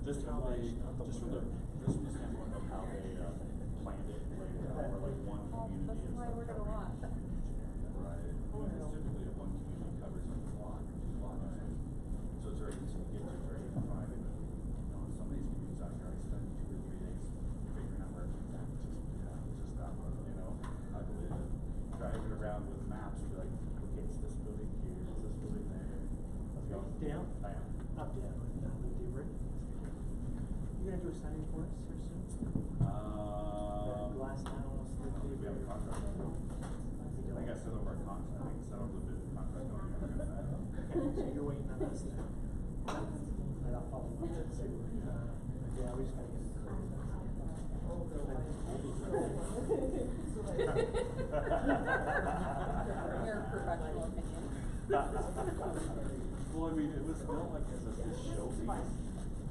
just how they, just from the standpoint of how they planned it, laid it out, where like one community That's is why like we're gonna watch. right. Because typically one community covers a block. So it's very easy to get to, very private. Some of these communities out here, I spend 2 or 3 days figuring out where it's at. Just that one, I believe it. Driving around with maps and be like, okay, it's this building here, it's this building there. Let's go. Dale? I am. Up Dale with the Daybreak. You gonna do a signing for us here soon? Glass panels, the We have a contract. I think I sent over our contract. I think I sent over the business contract. So you're waiting on us then? And I'll follow up and see what, yeah, we just gotta get it correct. Your professional opinion. Well, I mean, it was built like as a showpiece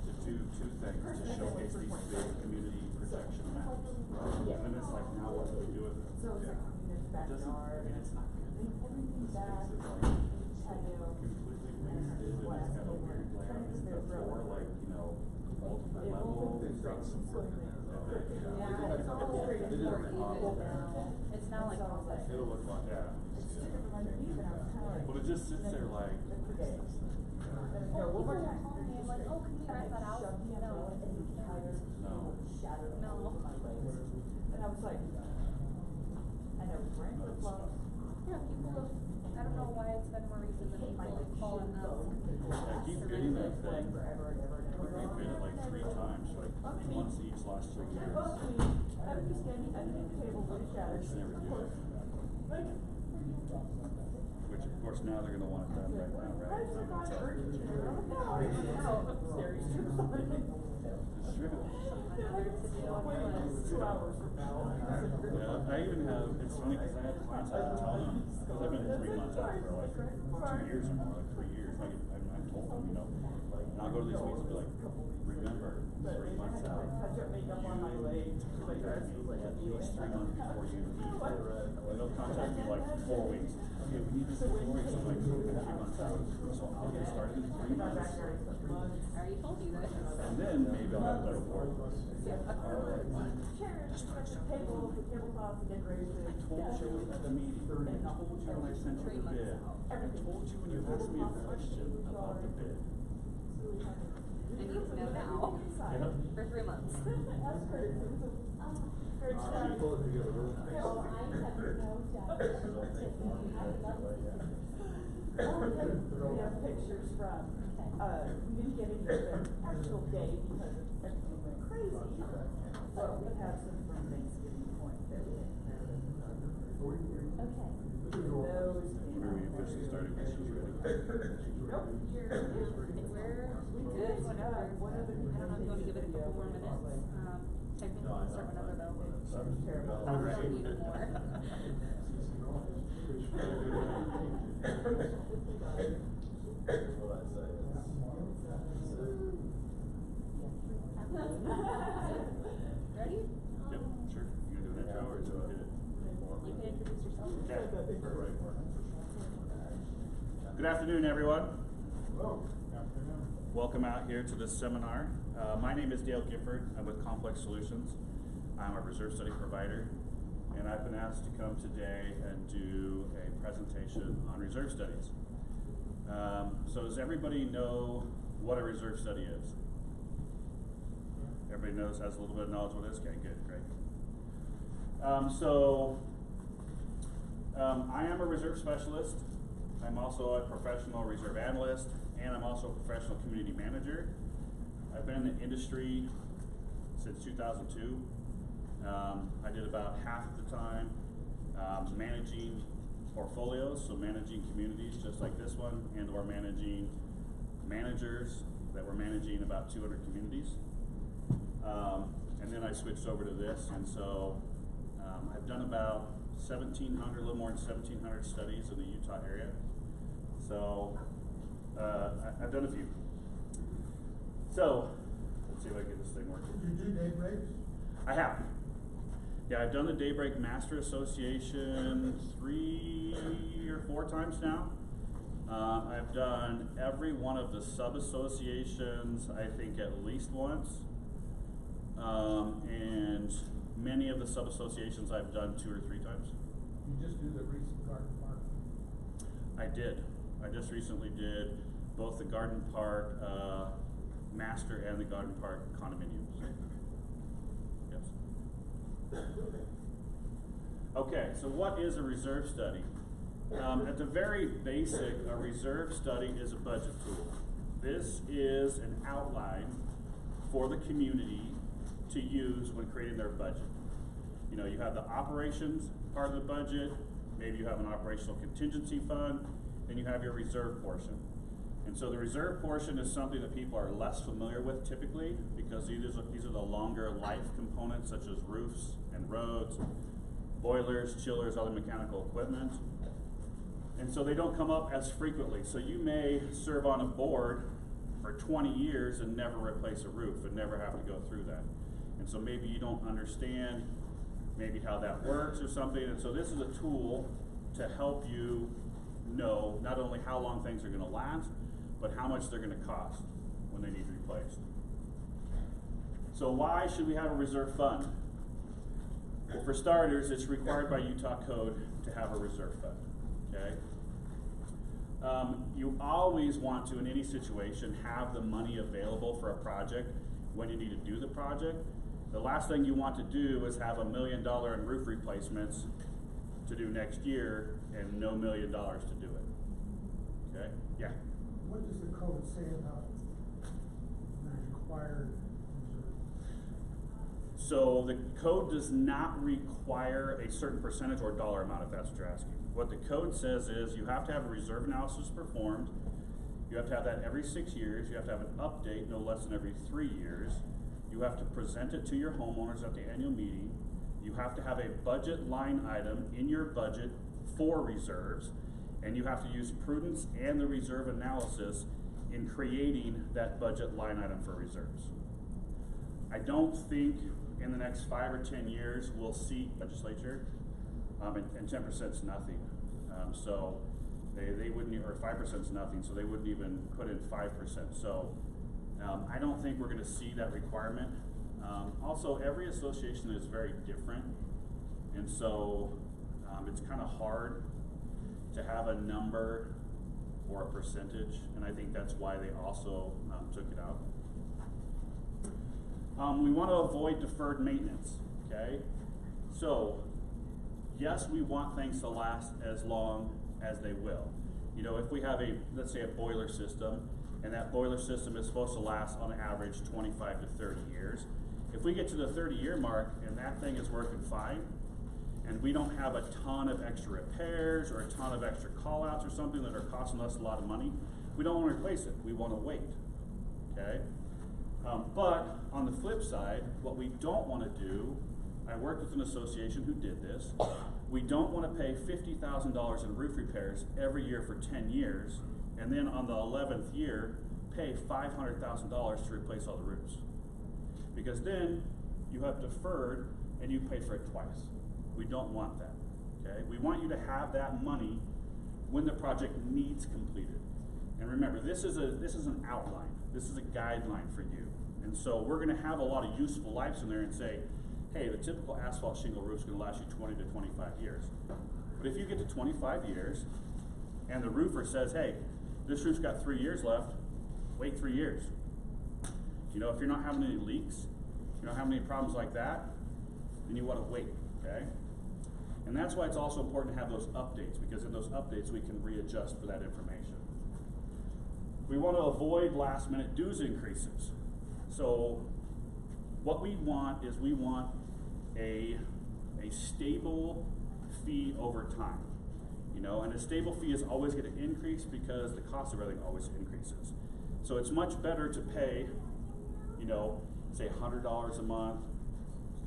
to do 2 things, to showcase these big community protection maps. And then it's like, now what do we do with it? So it's like in his It doesn't, I backyard. mean, it's not good. They pulled me This back, makes it like patio. completely wasted, and it's got a weird layout. Isn't the floor like, multiple levels? It's got some work in there. Yeah, it's almost more even now. It's not like all that. It'll look like, yeah. But it just sits there like, Well, people will call me and like, oh, can we rent that out? No. no. And I was like, I know, rent the club. Yeah, people, I don't know why it's been more recent than people like call and ask. I keep getting that thing. Forever and ever and ever. We've been it like 3 times, like once each last 3 years. I was just standing underneath the table with a shadow. Just never do it. Which of course now they're gonna want it done right now, right? It's not gonna tell you. It's true. Another to do on your list. 2 hours from now. Yeah, I even have, it's funny because I have clients I have to tell them, because I've been 3 months out for like 2 years or more, like 3 years. I've told them, and I'll go to these meetings and be like, remember, 3 months out, Touch up makeup on my leg. My dress was like a at least 3 months before you leave. And they'll contact me like 4 weeks. Okay, we need to do 4 weeks. I'm like, we've been 3 months out. So I'll get started in 3 months. I already told you this. And then maybe I'll have a better report. Chairs, tables, the tablecloths, the decorations. I told you at the meeting, I told you when I sent you the bid, I told you when you asked me a question about the bid. I need to know now. For 3 months. That's great. Great stuff. You pull it together really nice. Well, I have no doubt. We have pictures from, we didn't get any of the actual day because everything went crazy. But we have some from Thanksgiving point that we had. Okay. Those. Where we officially started, because she's ready. Nope, you're. We're good whenever. I don't know if you want to give it a couple more minutes. Technically, we'll start whenever though. I don't need more. Ready? Yep, sure. You gonna do an intro or do I hit it? You can introduce yourself. Okay, perfect. Good afternoon, everyone. Welcome out here to this seminar. My name is Dale Gifford. I'm with Complex Solutions. I'm a reserve study provider, and I've been asked to come today and do a presentation on reserve studies. So does everybody know what a reserve study is? Everybody knows, has a little bit of knowledge what it is? Okay, good, great. I am a reserve specialist. I'm also a professional reserve analyst, and I'm also a professional community manager. I've been in the industry since 2002. I did about half of the time managing portfolios, so managing communities just like this one, and or managing managers that were managing about 200 communities. And then I switched over to this, and so I've done about 1,700, a little more than 1,700 studies in the Utah area. So I've done a few. So let's see if I can get this thing working. Did you do daybreaks? I have. Yeah, I've done the Daybreak Master Association 3 or 4 times now. I've done every one of the sub-associations, I think at least once. And many of the sub-associations I've done 2 or 3 times. You just do the recent garden park. I did. I just recently did both the garden park master and the garden park condominiums. Yes. Okay, so what is a reserve study? At the very basic, a reserve study is a budget tool. This is an outline for the community to use when creating their budget. You know, you have the operations part of the budget, maybe you have an operational contingency fund, then you have your reserve portion. And so the reserve portion is something that people are less familiar with typically, because these are the longer life components such as roofs and roads, boilers, chillers, other mechanical equipment. And so they don't come up as frequently. So you may serve on a board for 20 years and never replace a roof and never have to go through that. And so maybe you don't understand maybe how that works or something. And so this is a tool to help you know not only how long things are going to last, but how much they're going to cost when they need replaced. So why should we have a reserve fund? Well, for starters, it's required by Utah code to have a reserve fund. Okay? You always want to, in any situation, have the money available for a project when you need to do the project. The last thing you want to do is have $1 million in roof replacements to do next year and no $1 million to do it. Okay? Yeah? What does the code say about the required reserve? So the code does not require a certain percentage or dollar amount, if that's what you're asking. What the code says is you have to have a reserve analysis performed. You have to have that every 6 years. You have to have an update no less than every 3 years. You have to present it to your homeowners at the annual meeting. You have to have a budget line item in your budget for reserves. And you have to use prudence and the reserve analysis in creating that budget line item for reserves. I don't think in the next 5 or 10 years we'll see legislature, and 10% is nothing. So they wouldn't, or 5% is nothing, so they wouldn't even put in 5%. So I don't think we're gonna see that requirement. Also, every association is very different, and so it's kind of hard to have a number or a percentage, and I think that's why they also took it out. We want to avoid deferred maintenance, okay? So, yes, we want things to last as long as they will. You know, if we have let's say a boiler system, and that boiler system is supposed to last on average 25 to 30 years. If we get to the 30-year mark and that thing is working fine, and we don't have a ton of extra repairs or a ton of extra call-outs or something that are costing us a lot of money, we don't want to replace it. We want to wait, okay? But on the flip side, what we don't want to do, I worked with an association who did this, we don't want to pay $50,000 in roof repairs every year for 10 years, and then on the 11th year, pay $500,000 to replace all the roofs. Because then you have deferred and you pay for it twice. We don't want that, okay? We want you to have that money when the project needs completed. And remember, this is an outline. This is a guideline for you. And so we're gonna have a lot of useful lives in there and say, hey, the typical asphalt shingle roof is gonna last you 20 to 25 years. But if you get to 25 years and the roofer says, hey, this roof's got 3 years left, wait 3 years. You know, if you're not having any leaks, you don't have any problems like that, then you wanna wait, okay? And that's why it's also important to have those updates, because in those updates we can readjust for that information. We want to avoid last minute dues increases. So what we want is we want a stable fee over time. You know, and a stable fee is always going to increase because the cost of everything always increases. So it's much better to pay, you know, say $100 a month,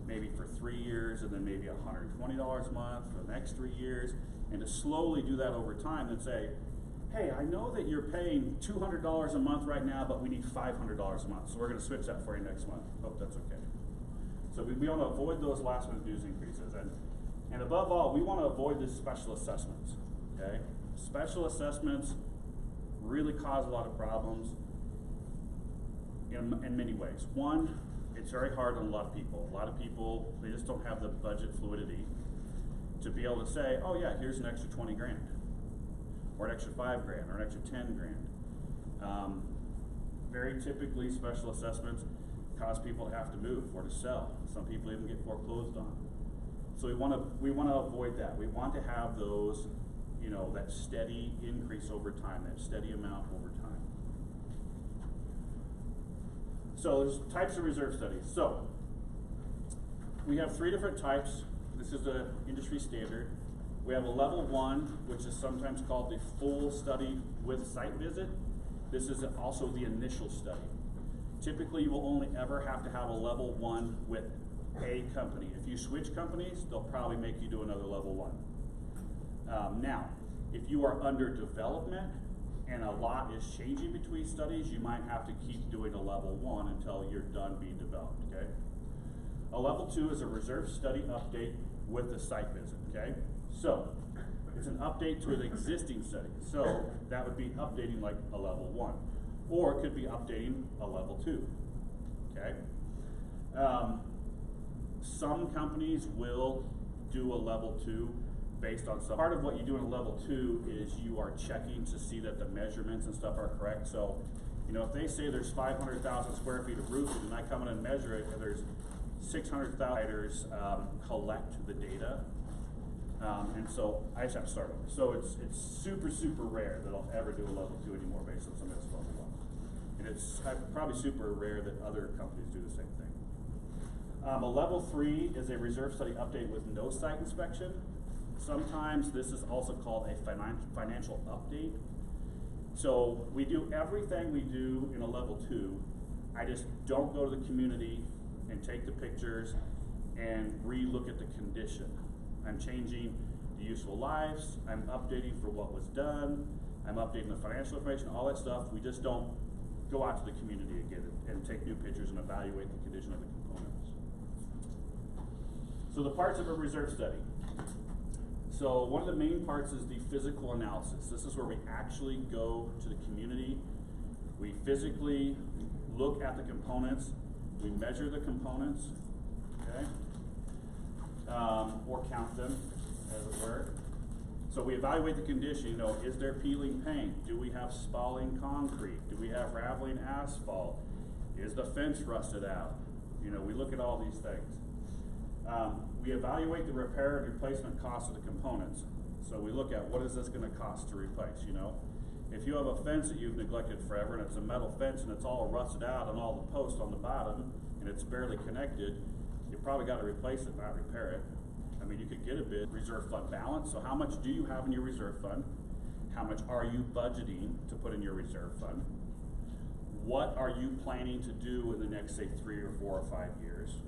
maybe for 3 years, and then maybe $120 a month for the next 3 years, and to slowly do that over time and say, hey, I know that you're paying $200 a month right now, but we need $500 a month, so we're going to switch that for you next month. Hope that's okay. So we want to avoid those last minute dues increases, and above all, we want to avoid the special assessments, okay? Special assessments really cause a lot of problems in many ways. One, it's very hard on a lot of people. A lot of people, they just don't have the budget fluidity to be able to say, oh yeah, here's an extra 20 grand, or an extra 5 grand, or an extra 10 grand. Very typically, special assessments cause people to have to move or to sell. Some people even get foreclosed on. So we want to avoid that. We want to have those, you know, that steady increase over time, that steady amount over time. So there's types of reserve studies. So we have 3 different types. This is the industry standard. We have a level 1, which is sometimes called the full study with site visit. This is also the initial study. Typically, you will only ever have to have a level 1 with a company. If you switch companies, they'll probably make you do another level 1. Now, if you are under development and a lot is changing between studies, you might have to keep doing a level 1 until you're done being developed, okay? A level 2 is a reserve study update with the site visit, okay? So, it's an update to an existing study. So, that would be updating like a level 1. Or it could be updating a level 2, okay? Some companies will do a level 2 based on some. Part of what you do in a level 2 is you are checking to see that the measurements and stuff are correct. So, you know, if they say there's 500,000 square feet of roofing and I come in and measure it and there's 600,000 providers collect the data. And so I just have to start over. So it's super, super rare that I'll ever do a level 2 anymore based on something that's level 1. And it's probably super rare that other companies do the same thing. A level 3 is a reserve study update with no site inspection. Sometimes this is also called a financial update. So we do everything we do in a level 2. I just don't go to the community and take the pictures and re-look at the condition. I'm changing the useful lives, I'm updating for what was done, I'm updating the financial information, all that stuff. We just don't go out to the community again and take new pictures and evaluate the condition of the components. So the parts of a reserve study. So one of the main parts is the physical analysis. This is where we actually go to the community. We physically look at the components, we measure the components, okay? Or count them, as it were. So we evaluate the condition, you know, is there peeling paint? Do we have spalling concrete? Do we have raveling asphalt? Is the fence rusted out? You know, we look at all these things. We evaluate the repair and replacement cost of the components. So we look at what is this going to cost to replace, you know? If you have a fence that you've neglected forever and it's a metal fence and it's all rusted out and all the posts on the bottom and it's barely connected, you probably got to replace it, not repair it. I mean, you could get a bit. Reserve fund balance. So how much do you have in your reserve fund? How much are you budgeting to put in your reserve fund? What are you planning to do in the next, say, 3 or 4 or 5 years?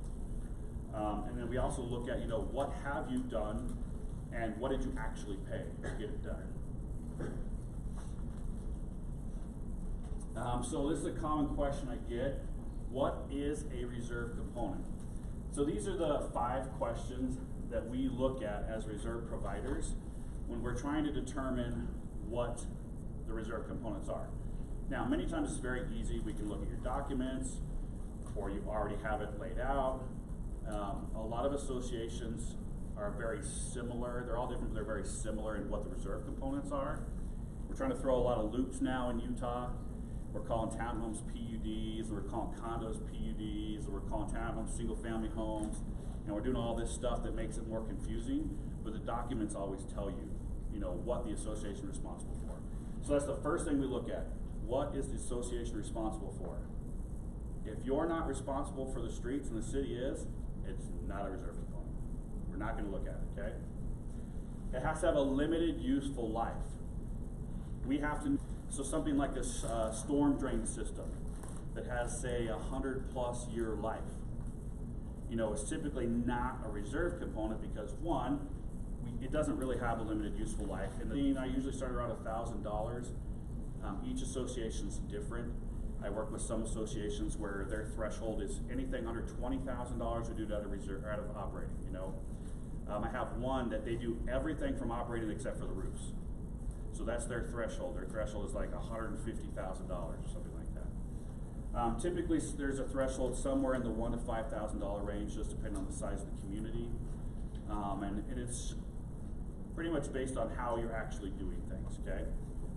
And then we also look at, you know, what have you done and what did you actually pay to get it done? So this is a common question I get. What is a reserve component? So these are the 5 questions that we look at as reserve providers when we're trying to determine what the reserve components are. Now, many times it's very easy. We can look at your documents, or you already have it laid out. A lot of associations are very similar. They're all different, but they're very similar in what the reserve components are. We're trying to throw a lot of loops now in Utah. We're calling townhomes PUDs, we're calling condos PUDs, we're calling townhomes single-family homes, and we're doing all this stuff that makes it more confusing, but the documents always tell you, you know, what the association is responsible for. So that's the first thing we look at. What is the association responsible for? If you're not responsible for the streets and the city is, it's not a reserve component. We're not going to look at it, okay? It has to have a limited useful life. We have to, so something like this storm drain system that has, say, 100+ year life, you know, is typically not a reserve component because, one, it doesn't really have a limited useful life. And I usually start around $1,000. Each association is different. I work with some associations where their threshold is anything under $20,000 we do out of reserve, or out of operating. You know, I have one that they do everything from operating except for the roofs. So that's their threshold. Their threshold is like $150,000 or something like that. Typically, there's a threshold somewhere in the $1,000 to $5,000 range, just depending on the size of the community. And it's pretty much based on how you're actually doing things, okay?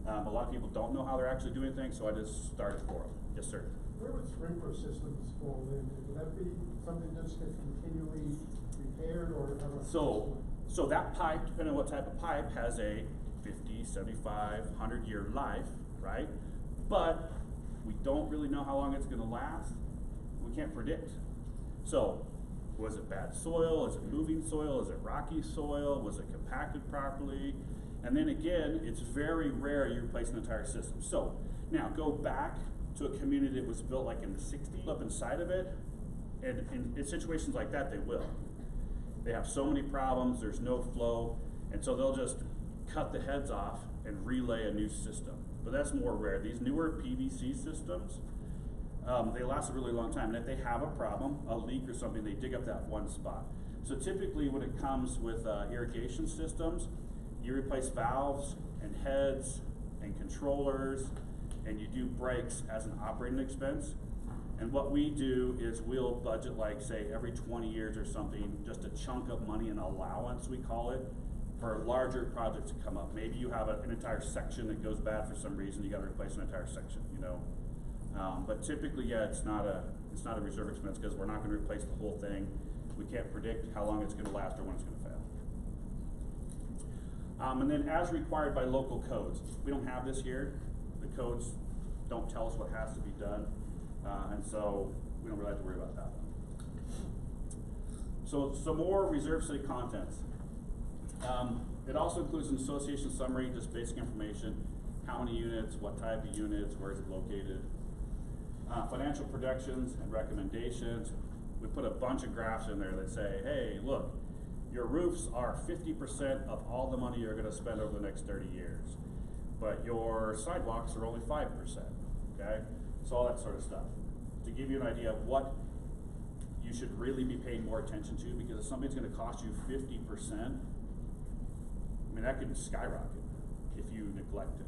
A lot of people don't know how they're actually doing things, so I just started for them. Yes, sir. Where would sprinkler systems fall in? Would that be something that's continually repaired or? So that pipe, depending on what type of pipe, has a 50, 75, 100-year life, right? But we don't really know how long it's gonna last. We can't predict. So, was it bad soil? Is it moving soil? Is it rocky soil? Was it compacted properly? And then again, it's very rare you replace an entire system. So, now go back to a community that was built like in the 60s, up inside of it, and in situations like that, they will. They have so many problems, there's no flow, and so they'll just cut the heads off and relay a new system. But that's more rare. These newer PVC systems, they last a really long time. And if they have a problem, a leak or something, they dig up that one spot. So typically when it comes with irrigation systems, you replace valves and heads and controllers, and you do brakes as an operating expense. And what we do is we'll budget, like say every 20 years or something, just a chunk of money, an allowance we call it, for larger projects to come up. Maybe you have an entire section that goes bad for some reason, you gotta replace an entire section, you know. But typically, yeah, it's not a reserve expense because we're not gonna replace the whole thing. We can't predict how long it's gonna last or when it's gonna fail. And then as required by local codes. We don't have this here. The codes don't tell us what has to be done. And so we don't really have to worry about that one. So some more reserve city contents. It also includes an association summary, just basic information, how many units, what type of units, where is it located, financial projections and recommendations. We put a bunch of graphs in there that say, hey, look, your roofs are 50% of all the money you're gonna spend over the next 30 years, but your sidewalks are only 5%, okay? So all that sort of stuff, to give you an idea of what you should really be paying more attention to, because if something's gonna cost you 50%, I mean, that could skyrocket if you neglect it.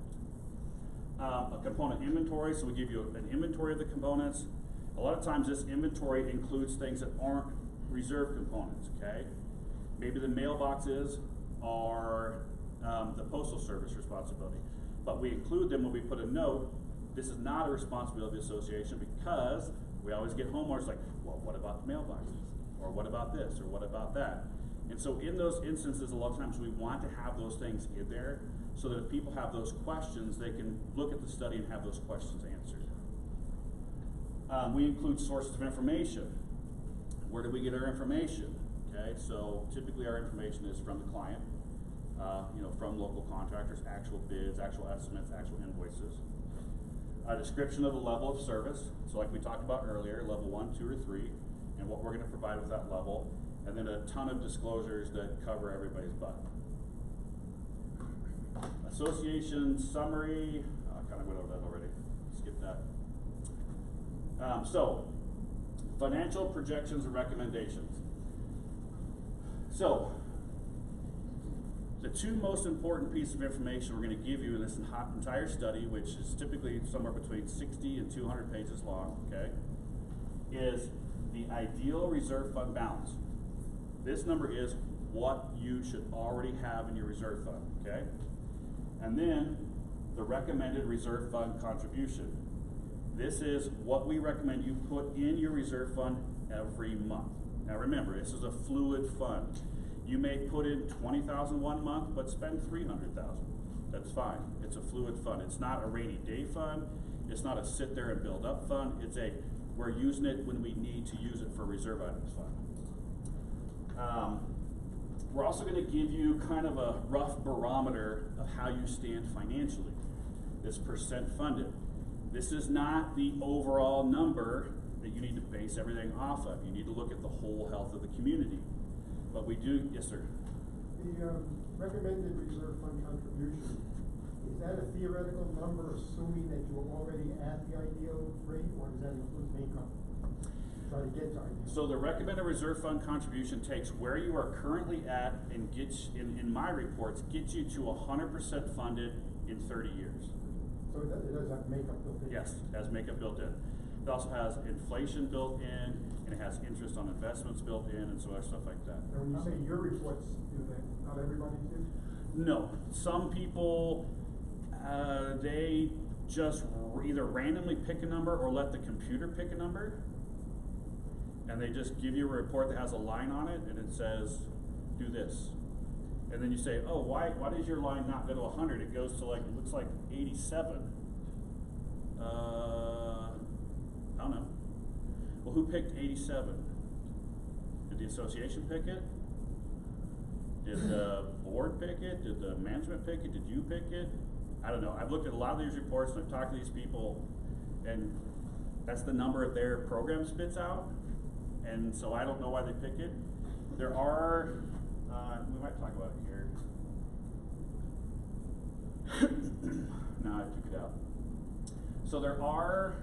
A component inventory, so we give you an inventory of the components. A lot of times this inventory includes things that aren't reserve components, okay? Maybe the mailboxes are the postal service responsibility, but we include them when we put a note. This is not a responsibility of the association, because we always get homeowners like, well, what about the mailboxes? Or what about this? Or what about that? And so in those instances, a lot of times we want to have those things in there so that if people have those questions, they can look at the study and have those questions answered. We include sources of information. Where do we get our information? Okay, so typically our information is from the client, from local contractors, actual bids, actual estimates, actual invoices. A description of the level of service, so like we talked about earlier, level 1, 2, or 3, and what we're going to provide with that level, and then a ton of disclosures that cover everybody's butt. Association summary, I kind of went over that already, skip that. So, financial projections and recommendations. So, the two most important pieces of information we're going to give you in this entire study, which is typically somewhere between 60 and 200 pages long, okay, is the ideal reserve fund balance. This number is what you should already have in your reserve fund, okay? And then the recommended reserve fund contribution. This is what we recommend you put in your reserve fund every month. Now remember, this is a fluid fund. You may put in $20,000 one month, but spend $300,000. That's fine. It's a fluid fund. It's not a rainy day fund. It's not a sit there and build up fund. It's a, we're using it when we need to use it for reserve items fund. We're also going to give you kind of a rough barometer of how you stand financially. This percent funded. This is not the overall number that you need to base everything off of. You need to look at the whole health of the community. But we do, yes sir? The recommended reserve fund contribution, is that a theoretical number assuming that you're already at the ideal rate, or does that include income? Try to get to ideal. So the recommended reserve fund contribution takes where you are currently at and gets, in my reports, gets you to 100% funded in 30 years. So it does have makeup built in? Yes, it has makeup built in. It also has inflation built in, and it has interest on investments built in, and some other stuff like that. And when you say your reports do that, not everybody do? No, some people, they just either randomly pick a number or let the computer pick a number, and they just give you a report that has a line on it, and it says, do this. And then you say, oh, why does your line not go to 100? It goes to, like, it looks like 87. I don't know. Well, who picked 87? Did the association pick it? Did the board pick it? Did the management pick it? Did you pick it? I don't know. I've looked at a lot of these reports and I've talked to these people, and that's the number their program spits out. And so I don't know why they pick it. There are, we might talk about it here. No, I took it out. So there are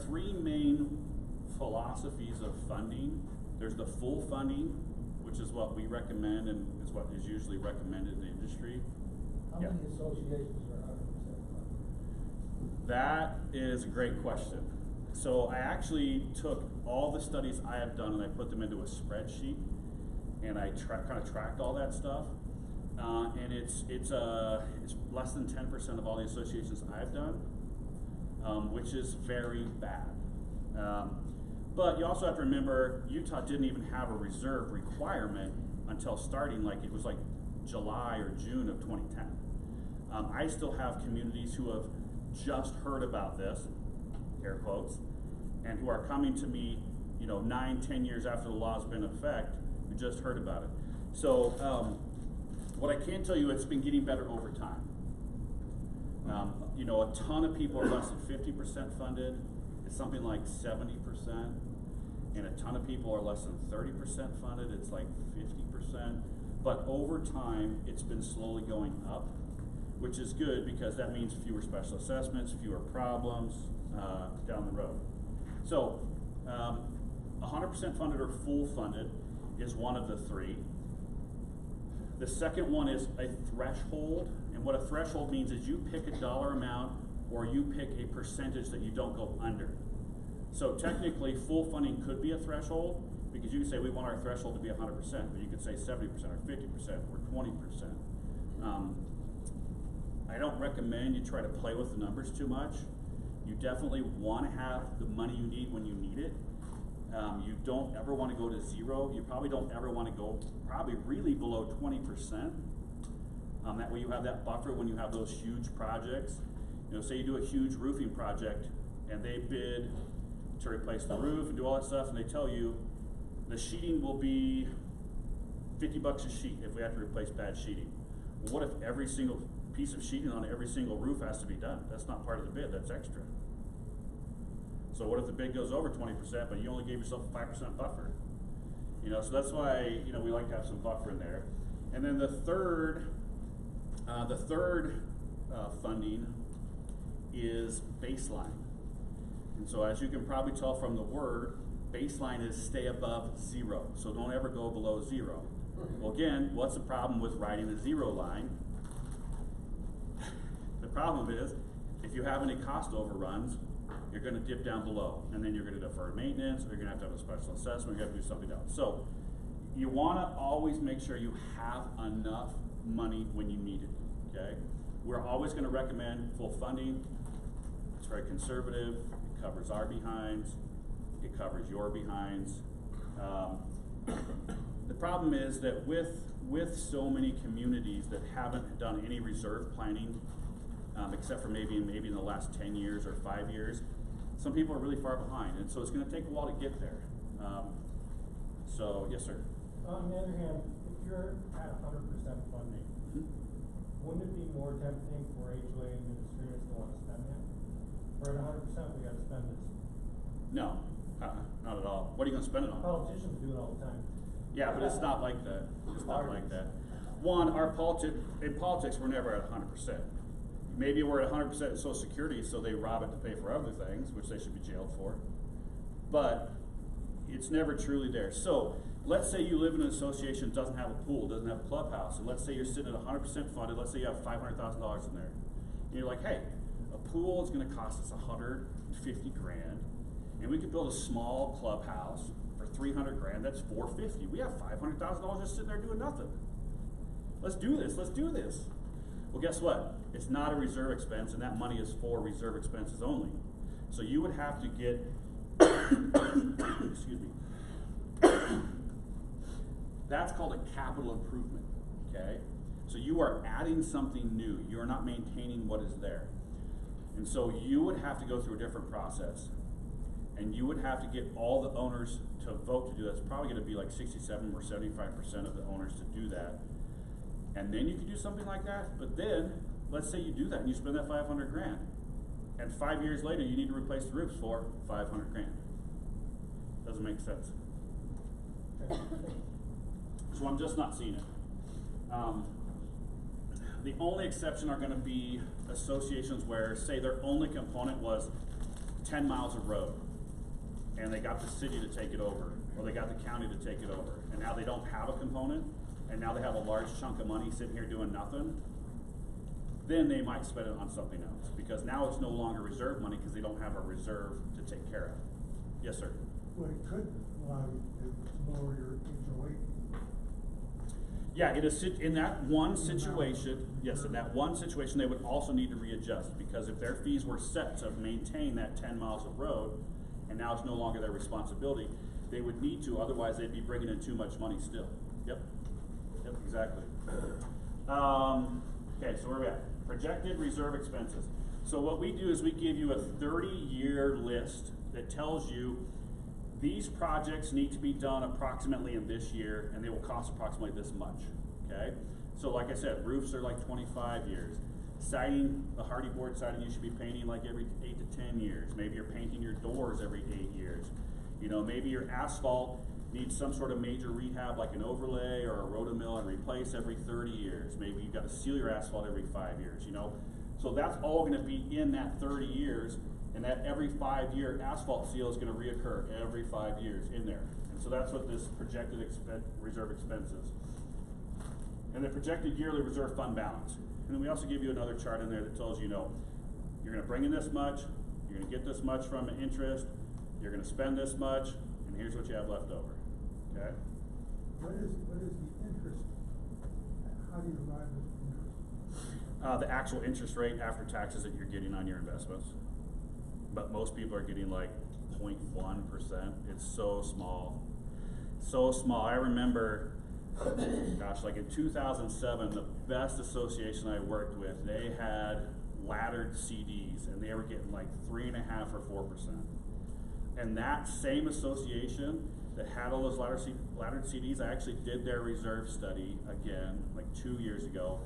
three main philosophies of funding. There's the full funding, which is what we recommend and is what is usually recommended in the industry. How Yeah. many associations are 100% funded? That is a great question. So I actually took all the studies I have done and I put them into a spreadsheet, and I kind of tracked all that stuff. And it's less than 10% of all the associations I've done, which is very bad. But you also have to remember, Utah didn't even have a reserve requirement until starting, like it was like July or June of 2010. I still have communities who have just heard about this, air quotes, and who are coming to me, 9-10 years after the law's been in effect, who just heard about it. So what I can tell you, it's been getting better over time. A ton of people are less than 50% funded. It's something like 70%. And a ton of people are less than 30% funded. It's like 50%. But over time, it's been slowly going up, which is good because that means fewer special assessments, fewer problems down the road. So 100% funded or full funded is one of the three. The second one is a threshold, and what a threshold means is you pick a dollar amount or you pick a percentage that you don't go under. So technically, full funding could be a threshold because you can say we want our threshold to be 100%, but you could say 70% or 50% or 20%. I don't recommend you try to play with the numbers too much. You definitely want to have the money you need when you need it. You don't ever want to go to zero. You probably don't ever want to go probably really below 20%. That way you have that buffer when you have those huge projects. Say you do a huge roofing project and they bid to replace the roof and do all that stuff, and they tell you the sheeting will be $50 a sheet if we have to replace bad sheeting. Well, what if every single piece of sheeting on every single roof has to be done? That's not part of the bid, that's extra. So what if the bid goes over 20%, but you only gave yourself a 5% buffer? So that's why, we like to have some buffer in there. And then the third funding is baseline. And so as you can probably tell from the word, baseline is stay above zero. So don't ever go below zero. Well, again, what's the problem with writing a zero line? The problem is, if you have any cost overruns, you're going to dip down below, and then you're going to defer maintenance, or you're going to have a special assessment, you're going to have to do something else. So you want to always make sure you have enough money when you need it, okay? We're always going to recommend full funding. It's very conservative. It covers our behinds. It covers your behinds. The problem is that with so many communities that haven't done any reserve planning, except for maybe in the last 10 years or 5 years, some people are really far behind, and so it's going to take a while to get there. So, yes, sir. On the other hand, if you're at 100% funding, wouldn't it be more tempting for HOA administrators to want to spend it? We're at 100%, we got to spend this. No, not at all. What are you going to spend it on? Politicians do it all the time. Yeah, but it's not like that. It's not like that. One, in politics, we're never at 100%. Maybe we're at 100% in Social Security, so they rob it to pay for other things, which they should be jailed for. But it's never truly there. So let's say you live in an association that doesn't have a pool, doesn't have a clubhouse, and let's say you're sitting at 100% funded, let's say you have $500,000 in there. And you're like, hey, a pool is gonna cost us $150 grand, and we could build a small clubhouse for $300 grand, that's $450. We have $500,000 just sitting there doing nothing. Let's do this, let's do this. Well, guess what? It's not a reserve expense, and that money is for reserve expenses only. So you would have to get, excuse me, that's called a capital improvement, okay? So you are adding something new. You are not maintaining what is there. And so you would have to go through a different process. And you would have to get all the owners to vote to do that. It's probably gonna be like 67 or 75% of the owners to do that. And then you could do something like that, but then, let's say you do that and you spend that 500 grand. And 5 years later, you need to replace the roofs for 500 grand. Doesn't make sense. So I'm just not seeing it. The only exception are gonna be associations where, say their only component was 10 miles of road, and they got the city to take it over, or they got the county to take it over, and now they don't have a component, and now they have a large chunk of money sitting here doing nothing, then they might spend it on something else, because now it's no longer reserve money because they don't have a reserve to take care of. Yes, sir? Well, it could allow you to lower your HOA. Yeah, in that one situation, yes, in that one situation, they would also need to readjust, because if their fees were set to maintain that 10 miles of road, and now it's no longer their responsibility, they would need to, otherwise they'd be bringing in too much money still. Yep, exactly. Okay, so where are we at? Projected reserve expenses. So what we do is we give you a 30-year list that tells you these projects need to be done approximately in this year, and they will cost approximately this much, okay? So like I said, roofs are like 25 years. Siding, the hardy board siding, you should be painting like every 8 to 10 years. Maybe you're painting your doors every 8 years. You know, maybe your asphalt needs some sort of major rehab like an overlay or a rotomill and replace every 30 years. Maybe you've got to seal your asphalt every 5 years, you know? So that's all gonna be in that 30 years, and that every 5-year asphalt seal is gonna reoccur every 5 years in there. And so that's what this projected reserve expense is. And the projected yearly reserve fund balance. And then we also give you another chart in there that tells you, you're gonna bring in this much, you're gonna get this much from interest, you're gonna spend this much, and here's what you have left over, okay? What is the interest? How do you arrive at interest? The actual interest rate after taxes that you're getting on your investments. But most people are getting like 0.1%. It's so small. So small. I remember, gosh, like in 2007, the best association I worked with, they had laddered CDs, and they were getting like 3.5% or 4%. And that same association that had all those laddered CDs, I actually did their reserve study again, like 2 years ago,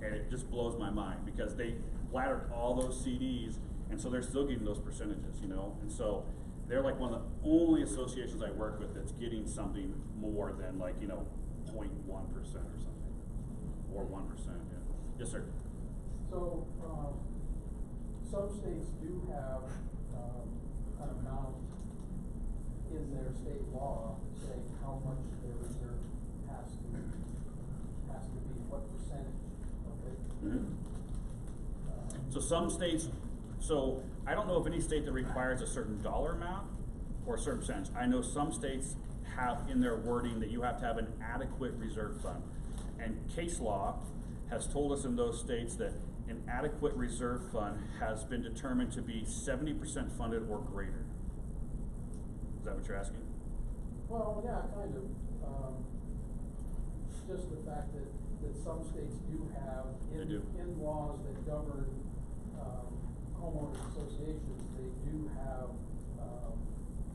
and it just blows my mind because they laddered all those CDs, and so they're still getting those percentages, you know? And so they're like one of the only associations I work with that's getting something more than like, 0.1% or something, or 1%, yeah. Yes, sir? So, some states do have an amount in their state law saying how much their reserve has to be, what percentage of it. Mm-hmm. So some states, so I don't know of any state that requires a certain dollar amount or a certain percentage. I know some states have in their wording that you have to have an adequate reserve fund. And case law has told us in those states that an adequate reserve fund has been determined to be 70% funded or greater. Is that what you're asking? Well, yeah, kind of. Just the fact that some states do have in laws that govern homeowners associations, they do have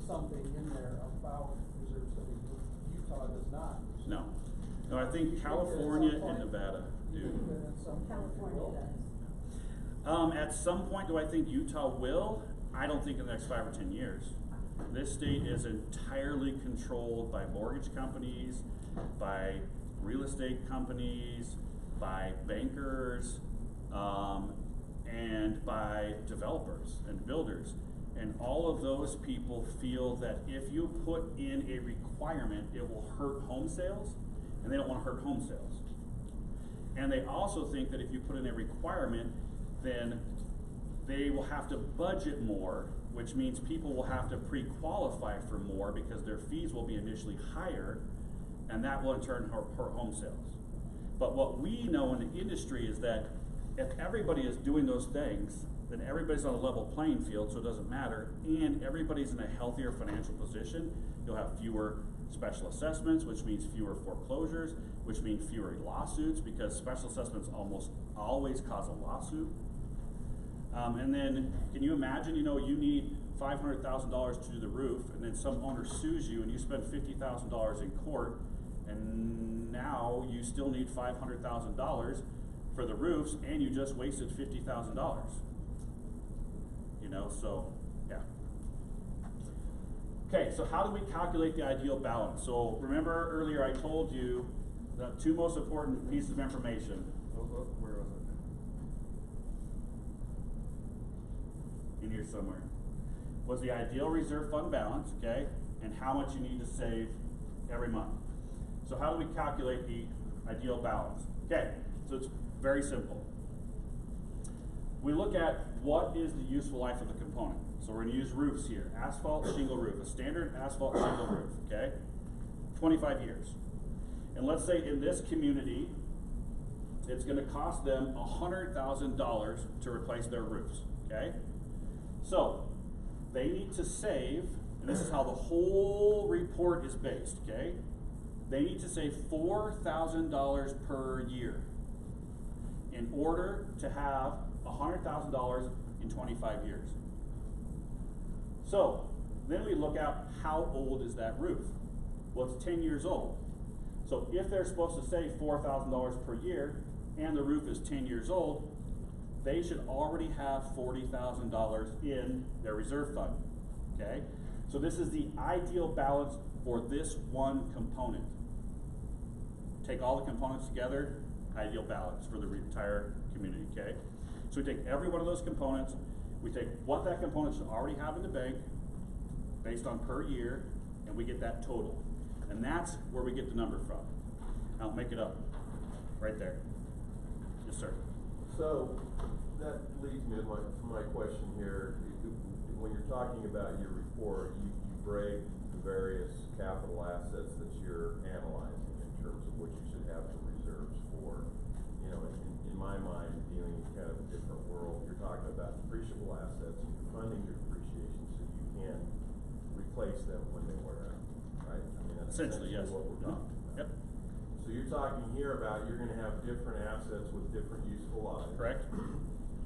something in there about reserve studies. Utah does not. No, I think California and Nevada do. California does. At some point, do I think Utah will? I don't think in the next 5 or 10 years. This state is entirely controlled by mortgage companies, by real estate companies, by bankers, and by developers and builders. And all of those people feel that if you put in a requirement, it will hurt home sales, and they don't want to hurt home sales. And they also think that if you put in a requirement, then they will have to budget more, which means people will have to pre-qualify for more because their fees will be initially higher, and that will in turn hurt home sales. But what we know in the industry is that if everybody is doing those things, then everybody's on a level playing field, so it doesn't matter, and everybody's in a healthier financial position. You'll have fewer special assessments, which means fewer foreclosures, which means fewer lawsuits, because special assessments almost always cause a lawsuit. And then, can you imagine, you need $500,000 to do the roof, and then some owner sues you, and you spend $50,000 in court, and now you still need $500,000 for the roofs, and you just wasted $50,000. So, yeah. Okay, so how do we calculate the ideal balance? So remember earlier I told you the two most important pieces of information. Where was it? In here somewhere. Was the ideal reserve fund balance, okay, and how much you need to save every month. So how do we calculate the ideal balance? Okay, so it's very simple. We look at what is the useful life of the component. So we're going to use roofs here. Asphalt shingle roof, a standard asphalt shingle roof, okay? 25 years. And let's say in this community, it's going to cost them $100,000 to replace their roofs, okay? So they need to save, and this is how the whole report is based, okay? They need to save $4,000 per year in order to have $100,000 in 25 years. So then we look at how old is that roof? Well, it's 10 years old. So if they're supposed to save $4,000 per year and the roof is 10 years old, they should already have $40,000 in their reserve fund, okay? So this is the ideal balance for this one component. Take all the components together, ideal balance for the entire community, okay? So we take every one of those components, we take what that component should already have in the bank based on per year, and we get that total. And that's where we get the number from. I'll make it up right there. Yes, sir. So that leads me to my question here. When you're talking about your report, you break the various capital assets that you're analyzing in terms of what you should have for reserves for. In my mind, dealing with kind of a different world, you're talking about depreciable assets, and you're funding your depreciation so you can replace them when they wear out, right? I mean, that's essentially yes. what we're talking about. Yep. So you're talking here about you're going to have different assets with different useful lives. Correct.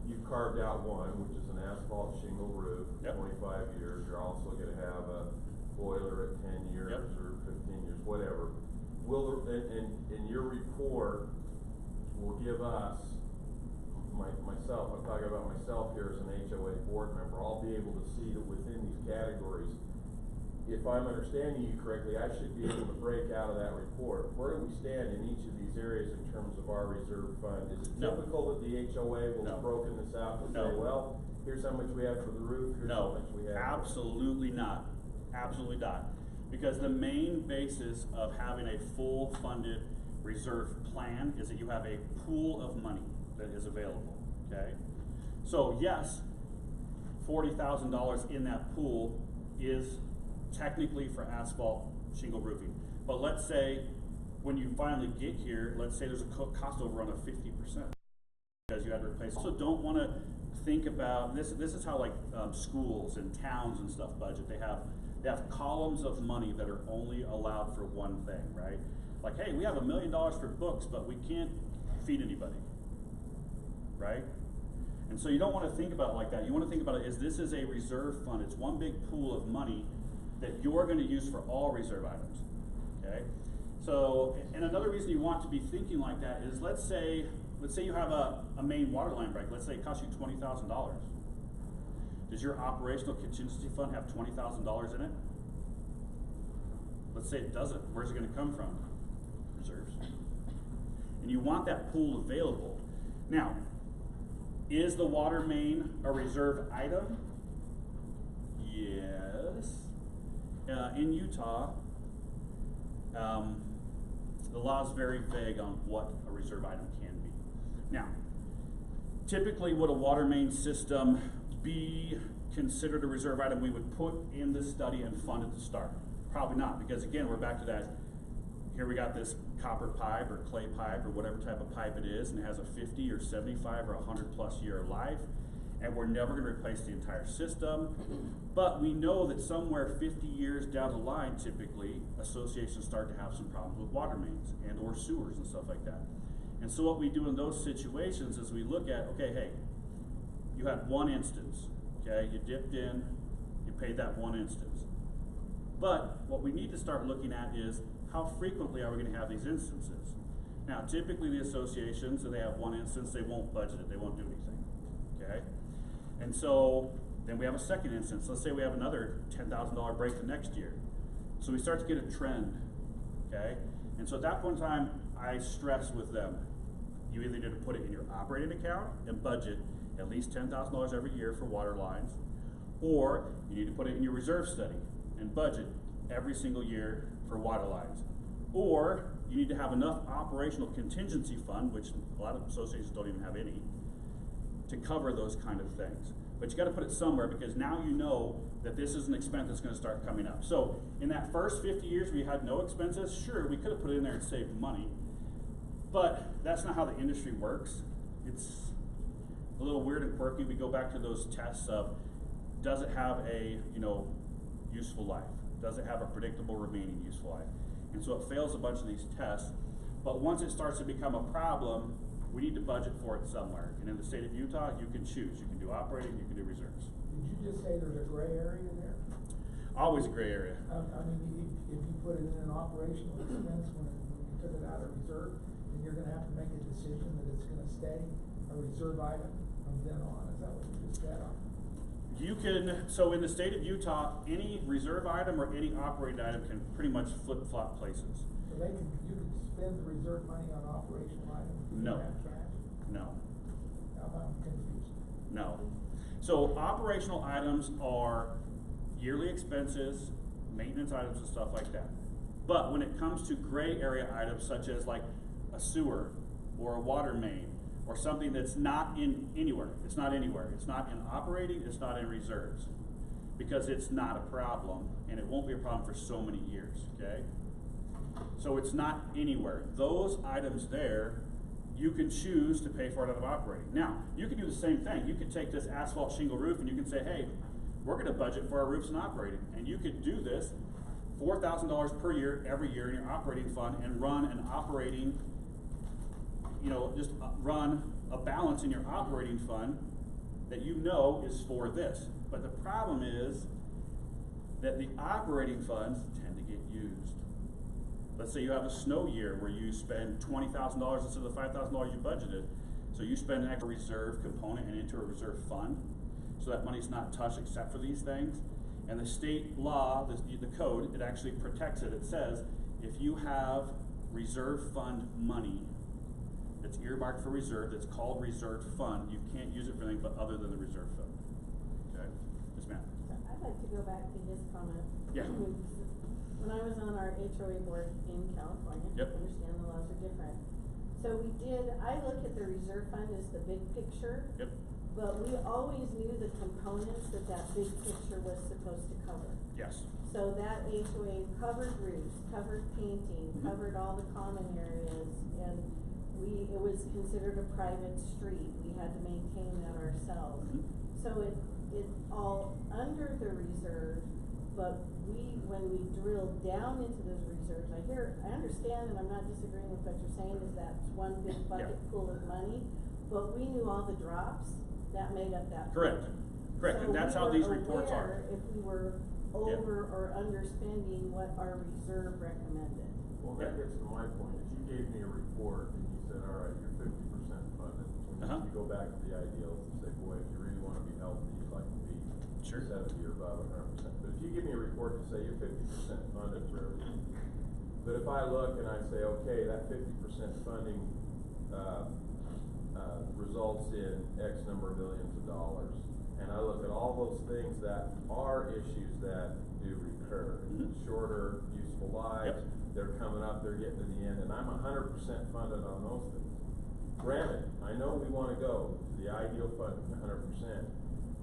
You've carved out one, which is an asphalt shingle roof, yep. 25 years. You're also going to have a boiler at 10 years yep. or 15 years, whatever. And your report will give us, myself, I'm talking about myself here as an HOA board member, I'll be able to see that within these categories, if I'm understanding you correctly, I should be able to break out of that report. Where do we stand in each of these areas in terms of our reserve fund? Is it typical that the HOA will have broken this out and say, well, here's how much we have for the roof, here's how much we have? Absolutely not. Absolutely not. Because the main basis of having a full funded reserve plan is that you have a pool of money that is available, okay? So yes, $40,000 in that pool is technically for asphalt shingle roofing. But let's say when you finally get here, let's say there's a cost overrun of 50% because you had to replace. Also don't want to think about this. This is how like schools and towns and stuff budget. They have columns of money that are only allowed for one thing, right? Like, hey, we have $1 million for books, but we can't feed anybody, right? And so you don't want to think about it like that. You want to think about it as this is a reserve fund. It's one big pool of money that you're going to use for all reserve items, okay? So, and another reason you want to be thinking like that is let's say you have a main water line break. Let's say it costs you $20,000. Does your operational contingency fund have $20,000 in it? Let's say it doesn't. Where's it going to come from? Reserves. And you want that pool available. Now, is the water main a reserve item? in Utah, the law is very vague on what a reserve item can be. Now, typically would a water main system be considered a reserve item we would put in the study and fund at the start? Probably not, because again, we're back to that. Here we got this copper pipe or clay pipe or whatever type of pipe it is, and it has a 50 or 75 or 100+ year life, and we're never going to replace the entire system. But we know that somewhere 50 years down the line, typically, associations start to have some problems with water mains and or sewers and stuff like that. And so what we do in those situations is we look at, okay, hey, you had one instance, okay, you dipped in, you paid that one instance. But what we need to start looking at is how frequently are we going to have these instances? Now, typically the associations, if they have one instance, they won't budget it, they won't do anything, okay? And so then we have a second instance. Let's say we have another $10,000 break the next year. So we start to get a trend, okay? And so at that point in time, I stress with them, you either need to put it in your operating account and budget at least $10,000 every year for water lines, or you need to put it in your reserve study and budget every single year for water lines. Or you need to have enough operational contingency fund, which a lot of associations don't even have any, to cover those kind of things. But you got to put it somewhere, because now you know that this is an expense that's going to start coming up. So in that first 50 years we had no expenses, sure, we could have put it in there and saved money, but that's not how the industry works. It's a little weird and quirky. We go back to those tests of, does it have a useful life? Does it have a predictable remaining useful life? And so it fails a bunch of these tests, but once it starts to become a problem, we need to budget for it somewhere. And in the state of Utah, you can choose. You can do operating, you can do reserves. Did you just say there's a gray area there? Always a gray area. I mean, if you put it in an operational expense when you took it out of reserve, then you're gonna have to make a decision that it's gonna stay a reserve item from then on. Is that what you just said? You can, so in the state of Utah, any reserve item or any operating item can pretty much flip-flop places. So you can spend the reserve money on operational items? If No. you have cash? No. I'm confused. No. So operational items are yearly expenses, maintenance items and stuff like that. But when it comes to gray area items such as like a sewer or a water main or something that's not in anywhere, it's not anywhere, it's not in operating, it's not in reserves, because it's not a problem and it won't be a problem for so many years, okay? So it's not anywhere. Those items there, you can choose to pay for it out of operating. Now, you can do the same thing. You could take this asphalt shingle roof and you can say, hey, we're going to budget for our roofs and operating. And you could do this $4,000 per year, every year in your operating fund, and run an operating, just run a balance in your operating fund that you know is for this. But the problem is that the operating funds tend to get used. Let's say you have a snow year where you spend $20,000 instead of the $5,000 you budgeted. So you spend an extra reserve component and into a reserve fund. So that money's not touched except for these things. And the state law, the code, it actually protects it. It says if you have reserve fund money that's earmarked for reserve, that's called reserve fund, you can't use it for anything but other than the reserve fund. Okay? Yes, ma'am. So I'd like to go back to his comment. Yeah. When I was on our HOA board in California, Yep. I understand the laws are different. So I look at the reserve fund as the big picture. Yep. But we always knew the components that big picture was supposed to cover. Yes. So that HOA covered roofs, covered painting, covered all the common areas, and it was considered a private street. We had to maintain that ourselves. So it's all under the reserve, but when we drill down into those reserves, I understand, and I'm not disagreeing with what you're saying, is that's one big bucket pool of money, but we knew all the drops that made up that. Correct. Correct. So and that's how these reports are. If we were over or underspending what our reserve recommended. Well, that gets to my point, is you gave me a report and you said, all right, you're 50% funded. You go back to the ideals and say, boy, if you really want to be healthy, you'd like to be 70 or above 100%. But if you give me a report to say you're 50% funded for everything, but if I look and I say, okay, that 50% funding results in X number of millions of dollars, and I look at all those things that are issues that do recur. Shorter useful lives, they're coming up, they're getting to the end, and I'm 100% funded on those things. Granted, I know we wanna go to the ideal funding, 100%,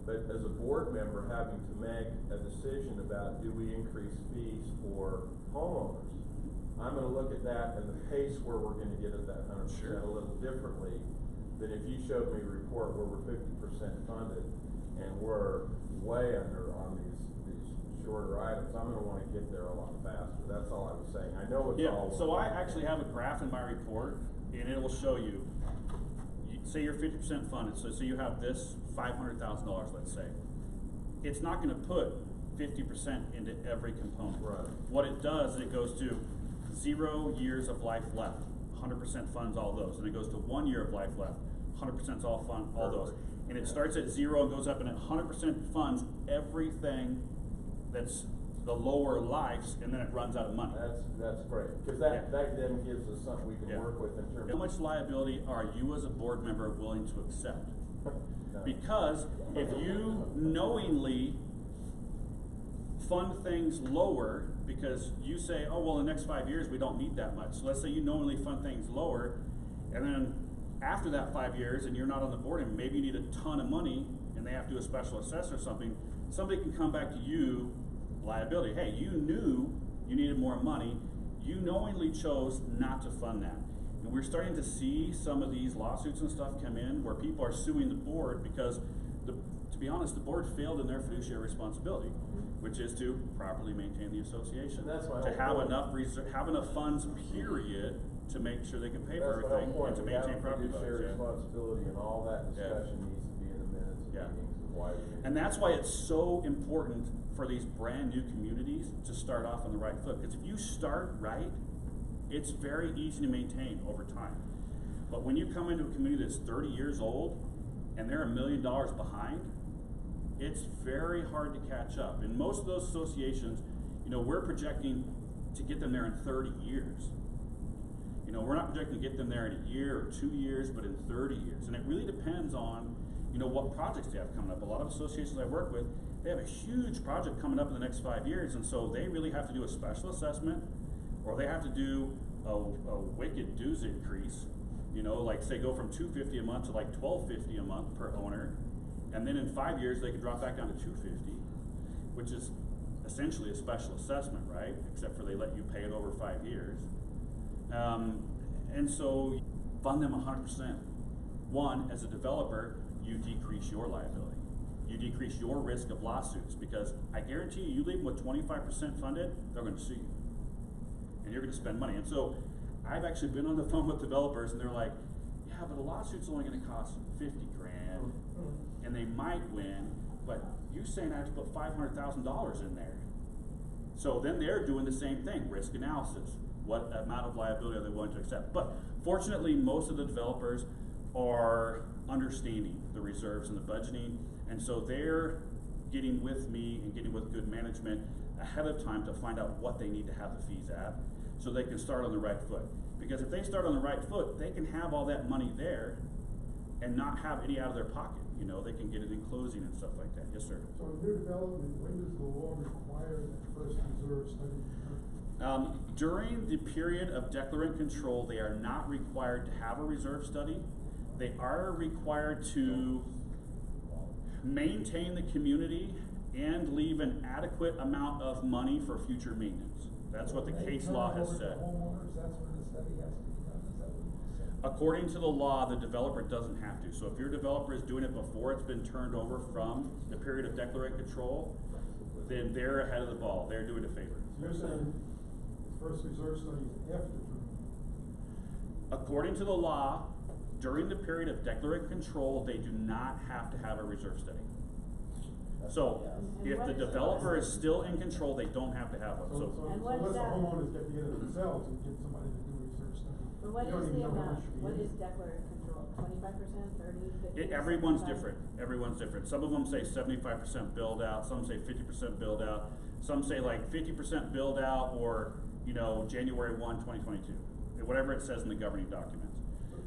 but as a board member, having to make a decision about do we increase fees for homeowners, I'm gonna look at that and the pace where we're gonna get at that 100% a little differently than if you showed me a report where we're 50% funded and we're way under on these shorter items. I'm gonna wanna get there a lot faster. That's all I was saying. I know it's all. Yeah, so I actually have a graph in my report, and it will show you, say you're 50% funded, so you have this $500,000, let's say. It's not gonna put 50% into every component. Right. What it does is it goes to 0 years of life left, 100% funds all those, and it goes to 1 year of life left, 100% all fund all those. And it starts at 0 and goes up, and it 100% funds everything that's the lower lives, and then it runs out of money. That's great, because that then gives us something we can work with in terms of. How much liability are you as a board member willing to accept? Because if you knowingly fund things lower because you say, oh, well, in the next 5 years, we don't need that much. So let's say you knowingly fund things lower, and then after that 5 years, and you're not on the board, and maybe you need a ton of money, and they have to do a special assess or something, somebody can come back to you, liability. Hey, you knew you needed more money. You knowingly chose not to fund that. And we're starting to see some of these lawsuits and stuff come in where people are suing the board because, to be honest, the board failed in their fiduciary responsibility, which is to properly maintain the association. That's my to whole have point. have enough funds, period, to make sure they can pay for everything and to maintain property values. Fiduciary responsibility and all that discussion needs to be in the minutes of meetings of why we. And that's why it's so important for these brand new communities to start off on the right foot. Because if you start right, it's very easy to maintain over time. But when you come into a community that's 30 years old and they're $1 million behind, it's very hard to catch up. And most of those associations, we're projecting to get them there in 30 years. We're not projecting to get them there in a year or 2 years, but in 30 years. And it really depends on, what projects they have coming up. A lot of associations I work with, they have a huge project coming up in the next 5 years, and so they really have to do a special assessment, or they have to do a wicked dues increase, like say go from $250 a month to like $1,250 a month per owner, and then in 5 years they could drop back down to $250, which is essentially a special assessment, right? Except for they let you pay it over 5 years. And so fund them 100%. One, as a developer, you decrease your liability. You decrease your risk of lawsuits, because I guarantee you leave them with 25% funded, they're going to sue you. And you're going to spend money. And so I've actually been on the phone with developers, and they're like, yeah, but a lawsuit's only going to cost $50,000, and they might win, but you're saying I have to put $500,000 in there. So then they're doing the same thing, risk analysis. What amount of liability are they willing to accept? But fortunately, most of the developers are understanding the reserves and the budgeting, and so they're getting with me and getting with good management ahead of time to find out what they need to have the fees at, so they can start on the right foot. Because if they start on the right foot, they can have all that money there and not have any out of their pocket. They can get it in closing and stuff like that. Yes, sir. So in new development, when does the law require that first reserve study? During the period of declarant control, they are not required to have a reserve study. They are required to maintain the community and leave an adequate amount of money for future maintenance. That's what the case law has said. Homeowners, that's when the study has to be done, is that what you said? According to the law, the developer doesn't have to. So if your developer is doing it before it's been turned over from the period of declarant control, then they're ahead of the ball. They're doing a favor. So you're saying first reserve study is after According to the law, during the period of declarant control, they do not have to have a reserve study. So if the developer is still in control, they don't have to have one. So And what unless is the that? homeowners get together themselves and get somebody to do a reserve study. But what you don't is even the know how amount? much should be What in is it. declarant control? 25%, 30%, 50%? Everyone's 75%? different. Everyone's different. Some of them say 75% build out. Some say 50% build out. Some say like 50% build out, or January 1, 2022, whatever it says in the governing documents.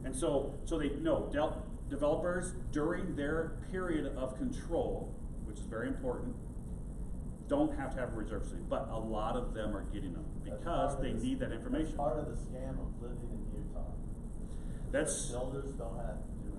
And so they know developers, during their period of control, which is very important, don't have to have a reserve study, but a lot of them are getting them because they need that information. That's part of the scam of living in Utah. That's Builders don't have to do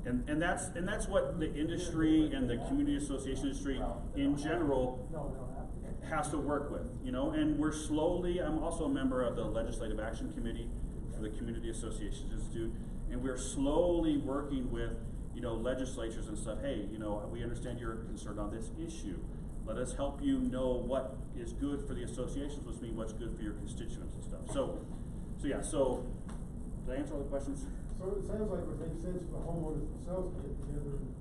anything. and that's what the industry and the community association industry in general No, we don't have to. has to work with, you know, and we're slowly, I'm also a member of the Legislative Action Committee for the Community Associations Institute, and we're slowly working with, you know, legislatures and stuff. Hey, you know, we understand you're concerned on this issue. Let us help you know what is good for the associations, which means what's good for your constituents and stuff. So did I answer all the questions? So it sounds like it would make sense for the homeowners themselves to get together and.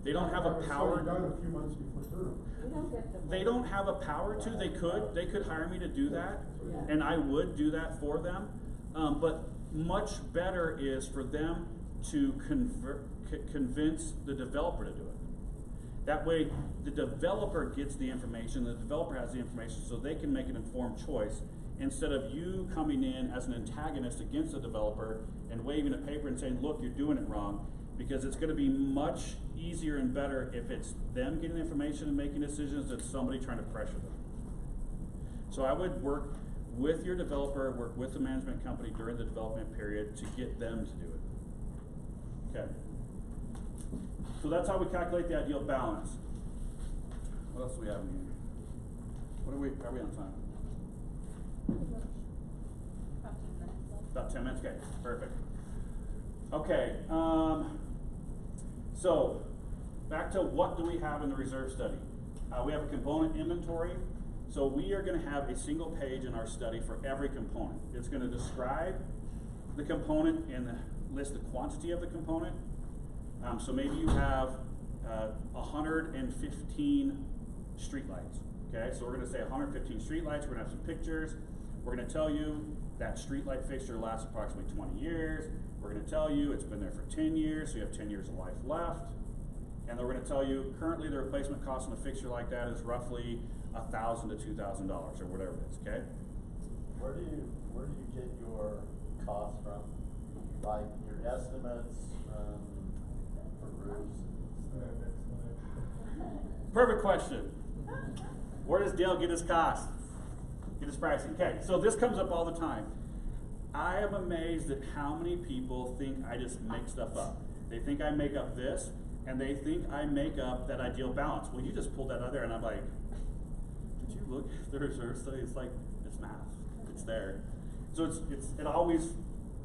They don't have a power. Done a few months before term. We don't get to. They don't have a power to. They could hire me to do that, Yeah. and I would do that for them. But much better is for them to convince the developer to do it. That way, the developer gets the information, the developer has the information, so they can make an informed choice, instead of you coming in as an antagonist against the developer and waving a paper and saying, look, you're doing it wrong, because it's gonna be much easier and better if it's them getting the information and making decisions than somebody trying to pressure them. So I would work with your developer, work with the management company during the development period to get them to do it. Okay. So that's how we calculate the ideal balance. What else do we have in here? Are we on time? About 10 minutes, okay, perfect. Okay, so back to what do we have in the reserve study? We have a component inventory. So we are going to have a single page in our study for every component. It's going to describe the component and list the quantity of the component. So maybe you have 115 streetlights. Okay, so we're going to say 115 streetlights. We're going to have some pictures. We're going to tell you that streetlight fixture lasts approximately 20 years. We're going to tell you it's been there for 10 years, so you have 10 years of life left. And then we're going to tell you currently the replacement cost on a fixture like that is roughly $1,000 to $2,000 or whatever it is. Okay. Where do you get your costs from? Like your estimates for roofs? Perfect question. Where does Dale get his cost? Get his pricing. Okay, so this comes up all the time. I am amazed at how many people think I just make stuff up. They think I make up this, and they think I make up that ideal balance. Well, you just pulled that out there, and I'm like, did you look at the reserve study? It's like, it's math. It's there. So it always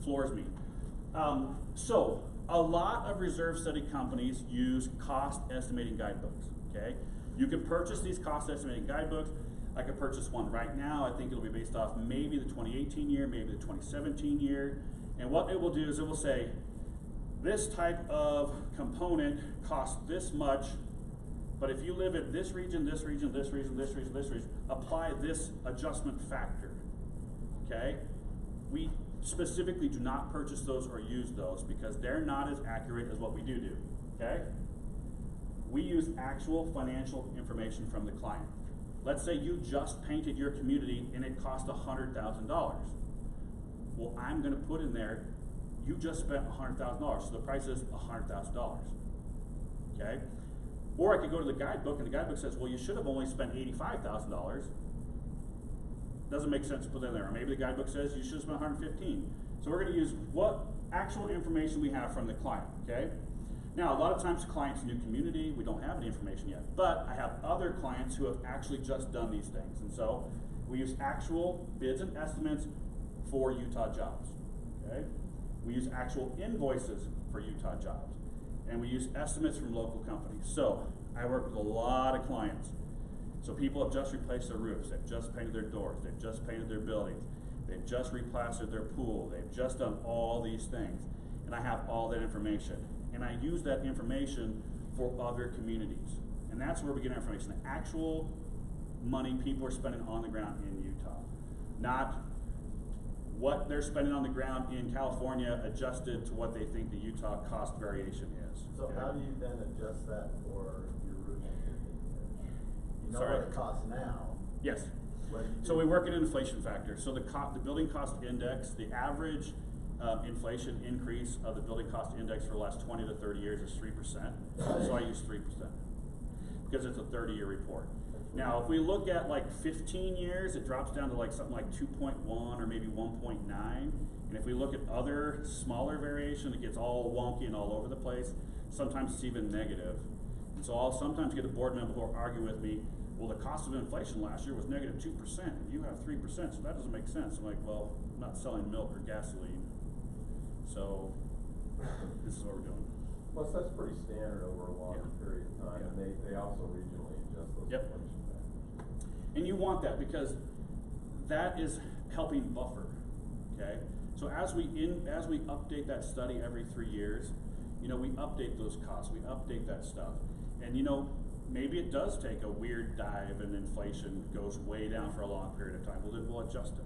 floors me. So a lot of reserve study companies use cost estimating guidebooks. Okay, you can purchase these cost estimating guidebooks. I could purchase one right now. I think it'll be based off maybe the 2018 year, maybe the 2017 year. And what it will do is it will say, this type of component costs this much, but if you live in this region, this region, this region, this region, this region, apply this adjustment factor. Okay? We specifically do not purchase those or use those because they're not as accurate as what we do. Okay? We use actual financial information from the client. Let's say you just painted your community and it cost $100,000. Well, I'm going to put in there, you just spent $100,000, so the price is $100,000. Okay? Or I could go to the guidebook and the guidebook says, well, you should have only spent $85,000. Doesn't make sense to put in there. Or maybe the guidebook says you should have spent $115,000. So we're going to use what actual information we have from the client. Okay? Now, a lot of times clients new community, we don't have any information yet, but I have other clients who have actually just done these things. And so we use actual bids and estimates for Utah jobs. Okay? We use actual invoices for Utah jobs. And we use estimates from local companies. So I work with a lot of clients. So people have just replaced their roofs, they've just painted their doors, they've just painted their buildings, they've just replastered their pool, they've just done all these things. And I have all that information. And I use that information for other communities. And that's where we get our information, the actual money people are spending on the ground in Utah. Not what they're spending on the ground in California adjusted to what they think the Utah cost variation is. So okay? How do you then adjust that for your roofing? You know Sorry? what it costs now. Yes. What do you So do? we work at an inflation factor. So the building cost index, the average inflation increase of the building cost index for the last 20 to 30 years is 3%. So I use 3% because it's a 30-year report. Now, if we look at like 15 years, it drops down to like something like 2.1 or maybe 1.9. And if we look at other smaller variation, it gets all wonky and all over the place. Sometimes it's even negative. And so I'll sometimes get a board member who will argue with me, well, the cost of inflation last year was negative 2%, and you have 3%, so that doesn't make sense. I'm like, well, I'm not selling milk or gasoline. So this is what we're doing. Plus, that's pretty standard over a longer period of time, and they also regionally adjust those inflation factors. And you want that because that is helping buffer, okay? So as we update that study every 3 years, you know, we update those costs, we update that stuff. And you know, maybe it does take a weird dive and inflation goes way down for a long period of time. Well, then we'll adjust it.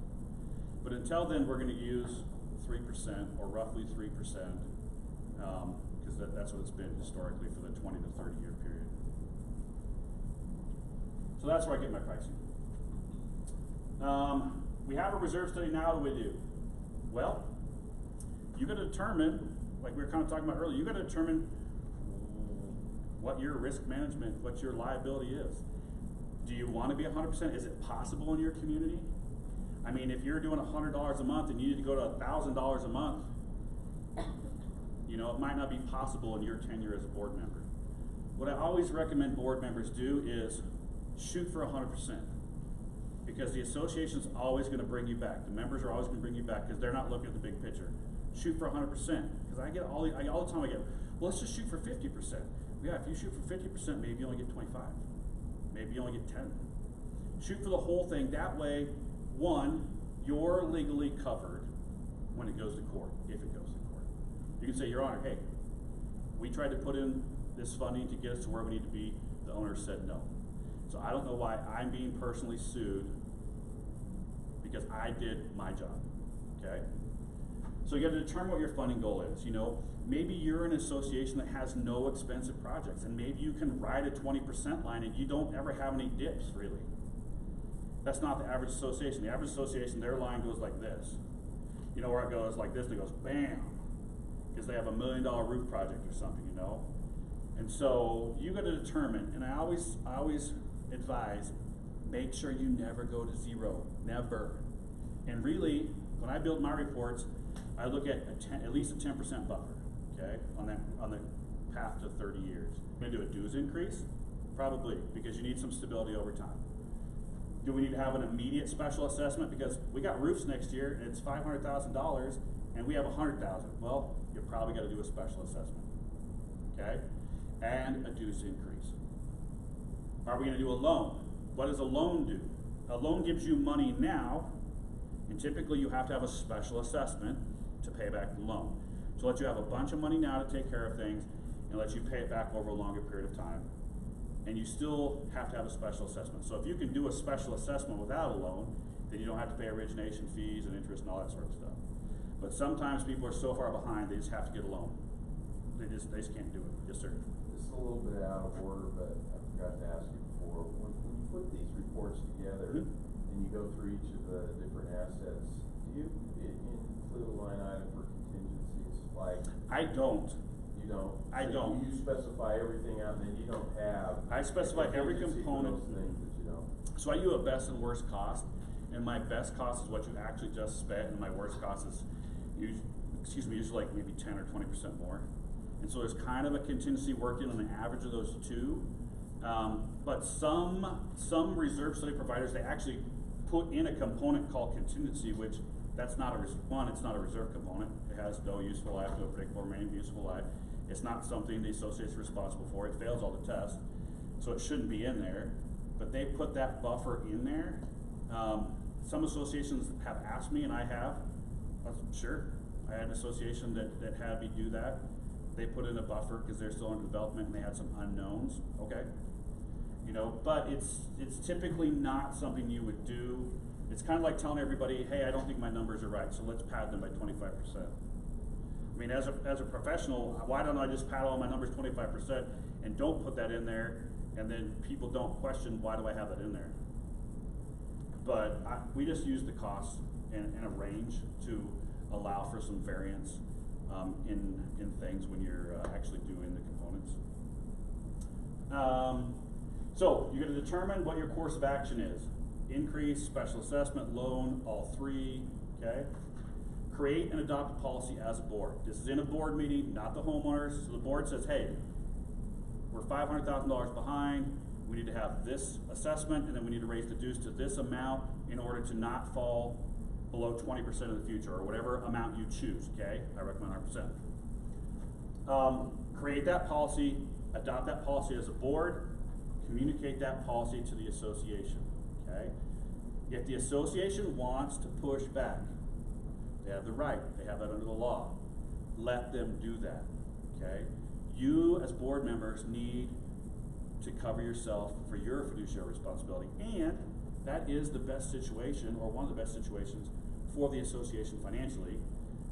But until then, we're going to use 3% or roughly 3%, because that's what it's been historically for the 20 to 30 year period. So that's where I get my pricing. We have a reserve study now. What do we do? Well, you got to determine, like we were kind of talking about earlier, you got to determine what your risk management, what your liability is. Do you want to be 100%? Is it possible in your community? I mean, if you're doing $100 a month and you need to go to $1,000 a month, you know, it might not be possible in your tenure as a board member. What I always recommend board members do is shoot for 100%, because the association's always going to bring you back. The members are always going to bring you back because they're not looking at the big picture. Shoot for 100%, because I get all the time I get, well, let's just shoot for 50%. Yeah, if you shoot for 50%, maybe you only get 25. Maybe you only get 10. Shoot for the whole thing. That way, one, you're legally covered when it goes to court, if it goes to court. You can say, Your Honor, hey, we tried to put in this funding to get us to where we need to be. The owner said no. So I don't know why I'm being personally sued, because I did my job, okay? So you got to determine what your funding goal is. You know, maybe you're an association that has no expensive projects, and maybe you can ride a 20% line and you don't ever have any dips, really. That's not the average association. The average association, their line goes like this. You know, where it goes like this, and it goes bam, because they have $1 million roof project or something, you know? And so you got to determine, and I always advise, make sure you never go to zero, never. And really, when I build my reports, I look at at least a 10% buffer, okay, on the path to 30 years. I'm gonna do a dues increase? Probably, because you need some stability over time. Do we need to have an immediate special assessment? Because we got roofs next year, and it's $500,000, and we have $100,000. Well, you probably gotta do a special assessment, okay? And a dues increase. Are we gonna do a loan? What does a loan do? A loan gives you money now, and typically you have to have a special assessment to pay back the loan. So let you have a bunch of money now to take care of things, and let you pay it back over a longer period of time. And you still have to have a special assessment. So if you can do a special assessment without a loan, then you don't have to pay origination fees and interest and all that sort of stuff. But sometimes people are so far behind, they just have to get a loan. They just can't do it. Yes, sir. This is a little bit out of order, but I forgot to ask you before. When you put these reports together, and you go through each of the different assets, do you include a line item for contingencies? Like, I don't. You don't? I So don't. You specify everything out, and then you don't have. I specify every contingency for component. those things that you don't. So I do a best and worst cost, and my best cost is what you actually just spent, and my worst cost is usually like maybe 10 or 20% more. And so there's kind of a contingency worked in on the average of those two. But some reserve study providers, they actually put in a component called contingency, which that's not it's not a reserve component. It has no useful life, no predictable remaining useful life. It's not something the association is responsible for. It fails all the tests, so it shouldn't be in there. But they put that buffer in there. Some associations have asked me, and I have. Sure, I had an association that had me do that. They put in a buffer because they're still in development and they had some unknowns. Okay, you know, but it's typically not something you would do. It's kind of like telling everybody, hey, I don't think my numbers are right, so let's pad them by 25%. I mean, as a professional, why don't I just pad all my numbers 25% and don't put that in there, and then people don't question, why do I have that in there? But we just use the costs and a range to allow for some variance, in things when you're, actually doing the components. So you're gonna determine what your course of action is. Increase, special assessment, loan, all three, okay? Create and adopt a policy as a board. This is in a board meeting, not the homeowners. So the board says, hey, we're $500,000 behind. We need to have this assessment, and then we need to raise the dues to this amount in order to not fall below 20% in the future, or whatever amount you choose, okay? I recommend 100%. Create that policy, adopt that policy as a board, communicate that policy to the association, okay? If the association wants to push back, they have the right, they have that under the law. Let them do that, okay? You as board members need to cover yourself for your fiduciary responsibility, and that is the best situation, or one of the best situations for the association financially.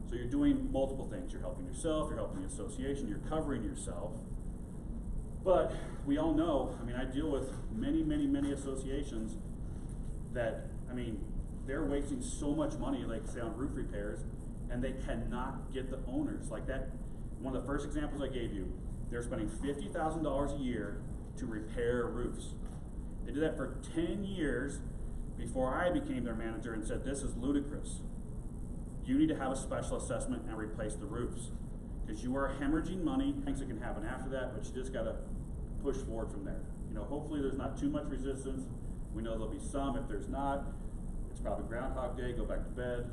So you're doing multiple things. You're helping yourself, you're helping the association, you're covering yourself. But we all know, I mean, I deal with many associations that, I mean, they're wasting so much money, like say on roof repairs, and they cannot get the owners. Like that, one of the first examples I gave you, they're spending $50,000 a year to repair roofs. They did that for 10 years before I became their manager and said, this is ludicrous. You need to have a special assessment and replace the roofs, because you are hemorrhaging money. Things that can happen after that, but you just gotta push forward from there. You know, hopefully there's not too much resistance. We know there'll be some. If there's not, it's probably Groundhog Day, go back to bed.